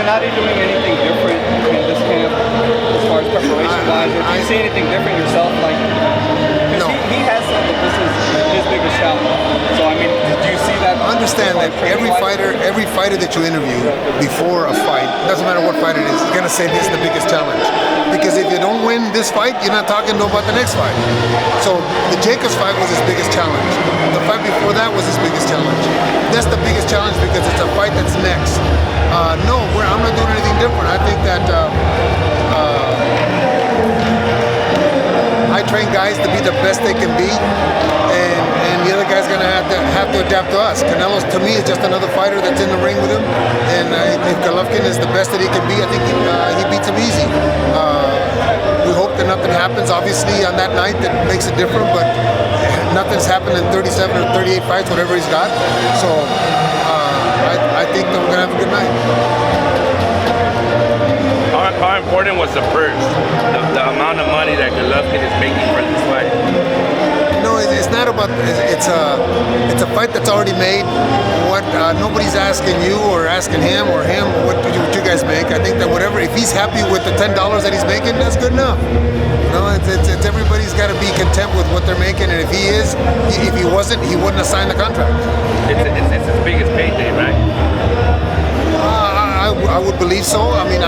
Gennady doing anything different in this camp as far as preparation-wise? Or do you see anything different yourself? Like, because he has said that this is his biggest challenge. So, I mean, do you see that? Understand that every fighter that you interview before a fight, doesn't matter what fight it is going to say this is the biggest challenge. Because if you don't win this fight, you're not talking about the next fight. So the Jacobs fight was his biggest challenge. The fight before that was his biggest challenge. That's the biggest challenge because it's a fight that's next. No, I'm not doing anything different. I think that I train guys to be the best they can be, and the other guy's gonna have to adapt to us. Canelo, to me, is just another fighter that's in the ring with him, and if Golovkin is the best that he can be, I think he beats him easy. We hope that nothing happens, obviously, on that night that makes it different, but nothing's happened in 37 or 38 fights, whatever he's got. So I think that we're gonna have a good night. How important was the purse, the amount of money that Golovkin is making for this fight? No, it's not about. It's a fight that's already made. What nobody's asking you or asking him or him what you guys make. I think that whatever, if he's happy with the $10 that he's making, that's good enough. You know, it's everybody's got to be content with what they're making, and if he is, if he wasn't, he wouldn't have signed the contract. It's his biggest payday, right? I would believe so. I mean,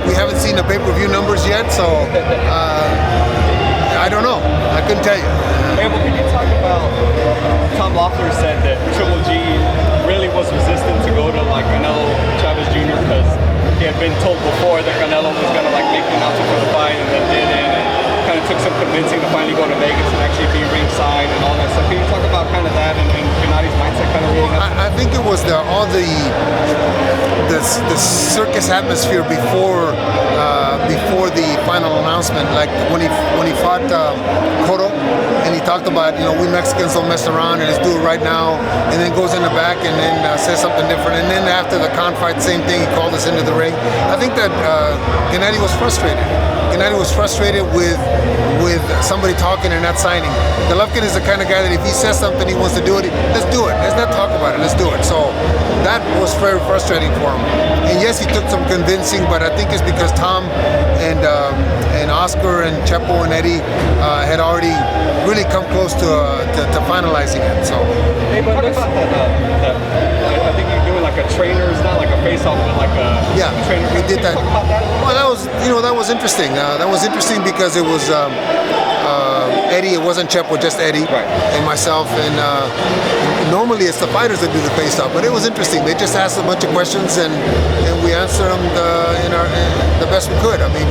we haven't seen the pay-per-view numbers yet, so I don't know. I couldn't tell you. Hey, well, can you talk about, Tom Loeffler said that Triple G really was resistant to go to like Canelo Chavez Jr. because he had been told before that Canelo was going to like make the announcement for the fight and then didn't, and kind of took some convincing to finally go to Vegas and actually be ringside and all that stuff. Can you talk about kind of that and Gennady's mindset kind of leading up? I think it was all the circus atmosphere before the final announcement, like when he fought Cotto, and he talked about, you know, we Mexicans don't mess around and let's do it right now, and then goes in the back and then says something different, and then after the Khan fight, same thing, he called us into the ring. I think that Gennady was frustrated. Gennady was frustrated with somebody talking and not signing. Golovkin is the kind of guy that if he says something, he wants to do it, let's do it. Let's not talk about it, let's do it. So that was very frustrating for him. And yes, he took some convincing, but I think it's because Tom and Oscar and Chepo and Eddie had already really come close to finalizing it. So. Hey, but talk about that. I think you're doing like a trainer. It's not like a face-off, but like a trainer. We did that. Talk about that? Well, that was interesting. That was interesting because it was Eddie. It wasn't Chepo, just Eddie and myself. And normally it's the fighters that do the face-off, but it was interesting. They just asked a bunch of questions and we answered them the best we could. I mean,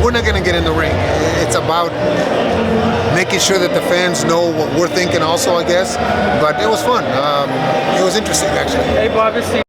we're not going to get in the ring. It's about making sure that the fans know what we're thinking also, I guess. But it was fun. It was interesting, actually. Hey, but obviously